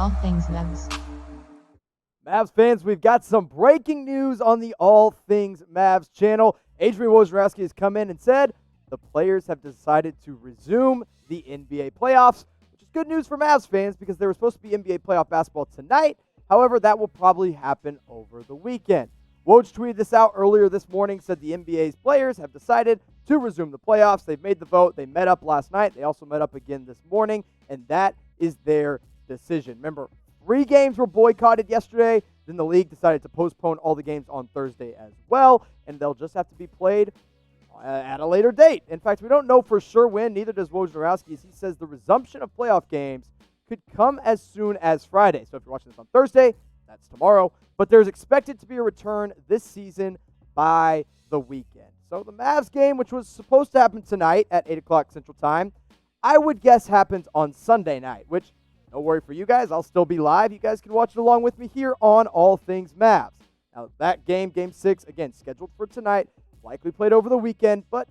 All Things Mavs. Mavs fans, we've got some breaking news on the All Things Mavs channel. Adrian Wojnarowski has come in and said the players have decided to resume the NBA playoffs, which is good news for Mavs fans because there was supposed to be NBA playoff basketball tonight. However, that will probably happen over the weekend. Woj tweeted this out earlier this morning, said the NBA's players have decided to resume the playoffs. They've made the vote. They met up last night. They also met up again this morning, and that is their decision. Remember, 3 games were boycotted yesterday. Then the league decided to postpone all the games on Thursday as well, and they'll just have to be played at a later date. In fact, we don't know for sure when, neither does Wojnarowski, as he says the resumption of playoff games could come as soon as Friday. So if you're watching this on Thursday, that's tomorrow. But there's expected to be a return this season by the weekend. So the Mavs game, which was supposed to happen tonight at 8 o'clock Central Time, I would guess happens on Sunday night, which, no worry for you guys, I'll still be live. You guys can watch it along with me here on All Things Mavs. Now, that game, Game 6, again, scheduled for tonight, likely played over the weekend, but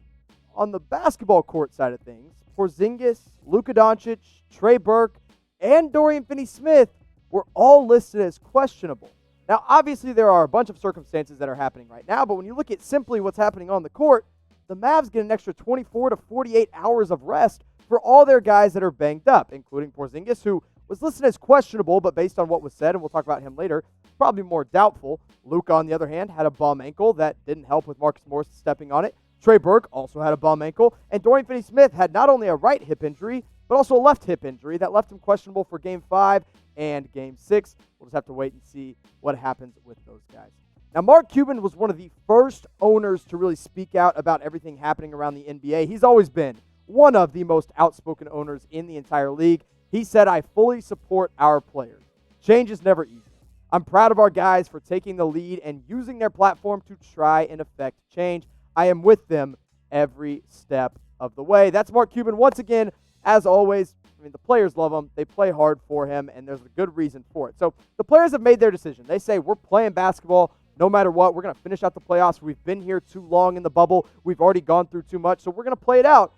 on the basketball court side of things, Porzingis, Luka Doncic, Trey Burke, and Dorian Finney-Smith were all listed as questionable. Now, obviously, there are a bunch of circumstances that are happening right now, but when you look at simply what's happening on the court, the Mavs get an extra 24 to 48 hours of rest for all their guys that are banged up, including Porzingis, who was listed as questionable, but based on what was said, and we'll talk about him later, probably more doubtful. Luka, on the other hand, had a bum ankle that didn't help with Marcus Morris stepping on it. Trey Burke also had a bum ankle, and Dorian Finney-Smith had not only a right hip injury, but also a left hip injury that left him questionable for Game 5 and Game 6. We'll just have to wait and see what happens with those guys. Now, Mark Cuban was one of the first owners to really speak out about everything happening around the NBA. He's always been one of the most outspoken owners in the entire league. He said, "I fully support our players. Change is never easy. I'm proud of our guys for taking the lead and using their platform to try and affect change. I am with them every step of the way." That's Mark Cuban once again. As always, I mean, the players love him. They play hard for him, and there's a good reason for it. So the players have made their decision. They say, we're playing basketball no matter what. We're going to finish out the playoffs. We've been here too long in the bubble. We've already gone through too much, so we're going to play it out.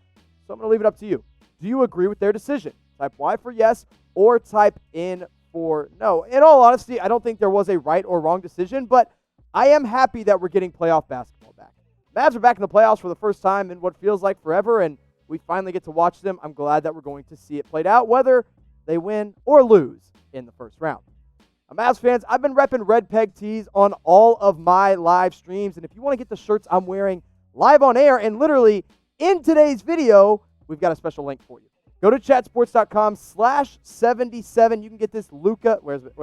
So I'm going to leave it up to you. Do you agree with their decision? Type Y for yes or type in for no. In all honesty, I don't think there was a right or wrong decision, but I am happy that we're getting playoff basketball back. Mavs are back in the playoffs for the first time in what feels like forever, and we finally get to watch them. I'm glad that we're going to see it played out, whether they win or lose in the first round. Now, Mavs fans, I've been repping Red Peg tees on all of my live streams, and if you want to get the shirts I'm wearing live on air and literally in today's video, we've got a special link for you. Go to chatsports.com/77. You can get this Luka, where is it?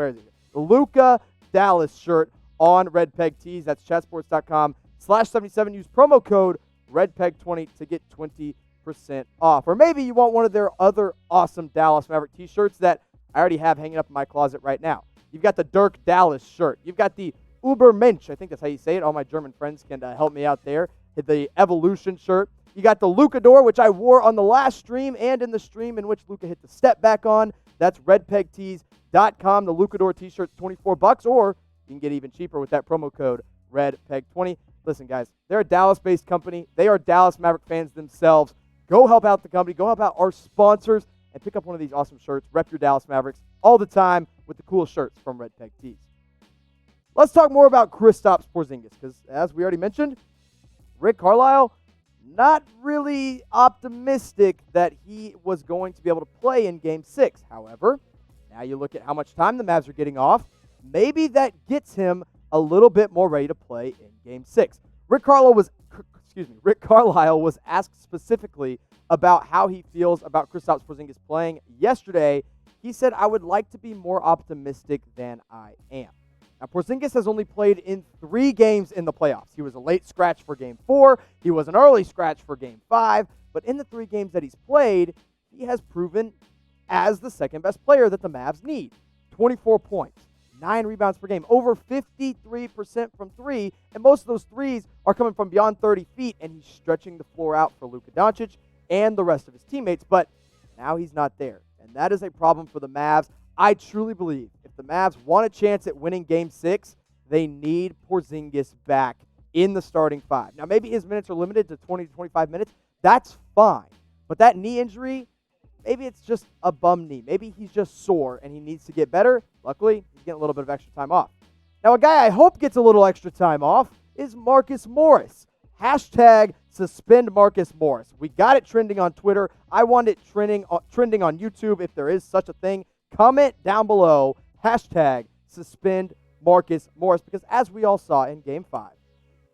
The Luka Dallas shirt on Red Peg tees. That's chatsports.com/77. Use promo code RedPeg20 to get 20% off. Or maybe you want one of their other awesome Dallas Maverick t-shirts that I already have hanging up in my closet right now. You've got the Dirk Dallas shirt. You've got the Ubermensch, I think that's how you say it. All my German friends can help me out there. The Evolution shirt. You got the Luka door, which I wore on the last stream and in the stream in which Luka hit the step back on. That's redpegtees.com. The Luka door t-shirt's $24, or you can get even cheaper with that promo code RedPeg20. Listen, guys, they're a Dallas-based company. They are Dallas Maverick fans themselves. Go help out the company. Go help out our sponsors and pick up one of these awesome shirts. Rep your Dallas Mavericks all the time with the cool shirts from Red Peg Tees. Let's talk more about Kristaps Porzingis because, as we already mentioned, Rick Carlisle, not really optimistic that he was going to be able to play in Game 6. However, now you look at how much time the Mavs are getting off. Maybe that gets him a little bit more ready to play in Game 6. Rick Carlisle was asked specifically about how he feels about Kristaps Porzingis playing yesterday. He said, "I would like to be more optimistic than I am." Now, Porzingis has only played in 3 games in the playoffs. He was a late scratch for Game 4. He was an early scratch for Game 5. But in the 3 games that he's played, he has proven as the second-best player that the Mavs need. 24 points, 9 rebounds per game, over 53% from 3, and most of those threes are coming from beyond 30 feet, and he's stretching the floor out for Luka Doncic and the rest of his teammates. But now he's not there, and that is a problem for the Mavs. I truly believe if the Mavs want a chance at winning Game 6, they need Porzingis back in the starting 5. Now, maybe his minutes are limited to 20 to 25 minutes. That's fine. But that knee injury, maybe it's just a bum knee. Maybe he's just sore and he needs to get better. Luckily, he's getting a little bit of extra time off. Now, a guy I hope gets a little extra time off is Marcus Morris. Hashtag suspend Marcus Morris. We got it trending on Twitter. I want it trending on YouTube if there is such a thing. Comment down below, hashtag suspend Marcus Morris, because as we all saw in Game 5,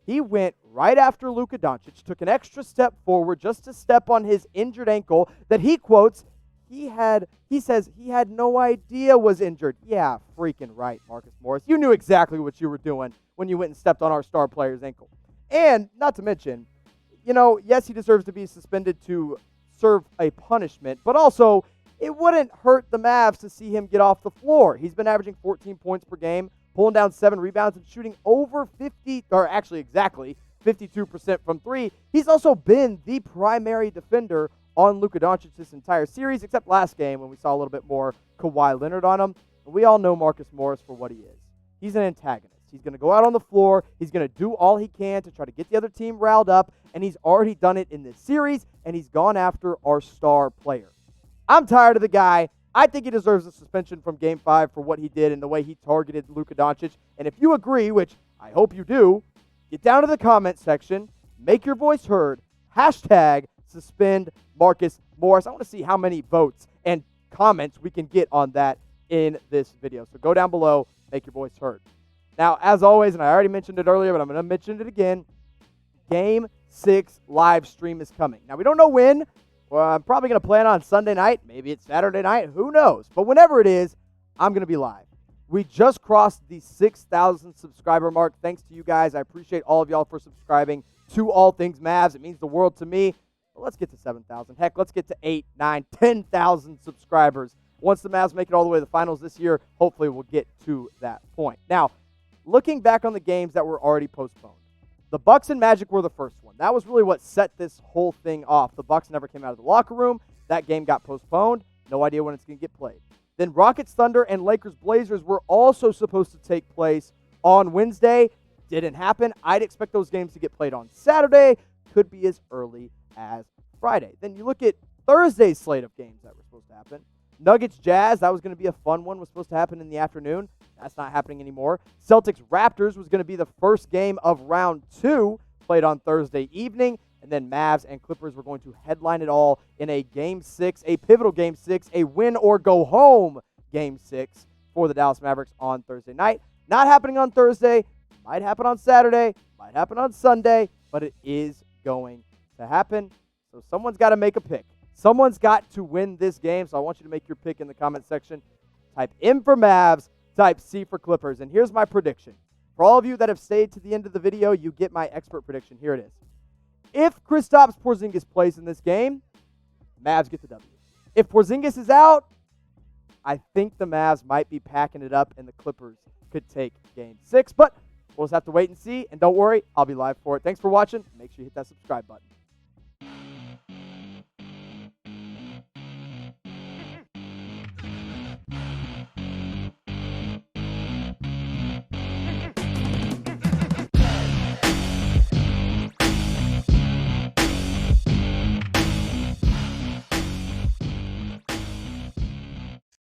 he went right after Luka Doncic, took an extra step forward just to step on his injured ankle that he quotes, he says he had no idea was injured. Yeah, freaking right, Marcus Morris. You knew exactly what you were doing when you went and stepped on our star player's ankle. And not to mention, yes, he deserves to be suspended to serve a punishment, but also it wouldn't hurt the Mavs to see him get off the floor. He's been averaging 14 points per game, pulling down 7 rebounds, and shooting over 52% from 3. He's also been the primary defender on Luka Doncic this entire series, except last game when we saw a little bit more Kawhi Leonard on him. And we all know Marcus Morris for what he is. He's an antagonist. He's going to go out on the floor. He's going to do all he can to try to get the other team riled up, and he's already done it in this series, and he's gone after our star player. I'm tired of the guy. I think he deserves a suspension from Game 5 for what he did and the way he targeted Luka Doncic. And if you agree, which I hope you do, get down to the comment section, make your voice heard, hashtag suspend Marcus Morris. I want to see how many votes and comments we can get on that in this video. So go down below, make your voice heard. Now, as always, and I already mentioned it earlier, but I'm going to mention it again, Game 6 live stream is coming. Now, we don't know when. Well, I'm probably going to plan on Sunday night. Maybe it's Saturday night. Who knows? But whenever it is, I'm going to be live. We just crossed the 6,000 subscriber mark. Thanks to you guys. I appreciate all of y'all for subscribing to All Things Mavs. It means the world to me. But let's get to 7,000. Heck, let's get to 8, 9, 10,000 subscribers. Once the Mavs make it all the way to the finals this year, hopefully we'll get to that point. Now, looking back on the games that were already postponed, the Bucks and Magic were the first one. That was really what set this whole thing off. The Bucks never came out of the locker room. That game got postponed. No idea when it's going to get played. Then Rockets, Thunder, and Lakers, Blazers were also supposed to take place on Wednesday. Didn't happen. I'd expect those games to get played on Saturday. Could be as early as Friday. Then you look at Thursday's slate of games that were supposed to happen. Nuggets, Jazz, that was going to be a fun one. Was supposed to happen in the afternoon. That's not happening anymore. Celtics, Raptors was going to be the first game of round 2, played on Thursday evening. And then Mavs and Clippers were going to headline it all in a Game 6, a pivotal Game 6, a win-or-go-home Game 6 for the Dallas Mavericks on Thursday night. Not happening on Thursday. Might happen on Saturday. Might happen on Sunday. But it is going to happen. So someone's got to make a pick. Someone's got to win this game. So I want you to make your pick in the comment section. Type M for Mavs. Type C for Clippers. And here's my prediction. For all of you that have stayed to the end of the video, you get my expert prediction. Here it is. If Kristaps Porzingis plays in this game, Mavs get the W. If Porzingis is out, I think the Mavs might be packing it up and the Clippers could take Game 6. But we'll just have to wait and see. And don't worry, I'll be live for it. Thanks for watching. Make sure you hit that subscribe button.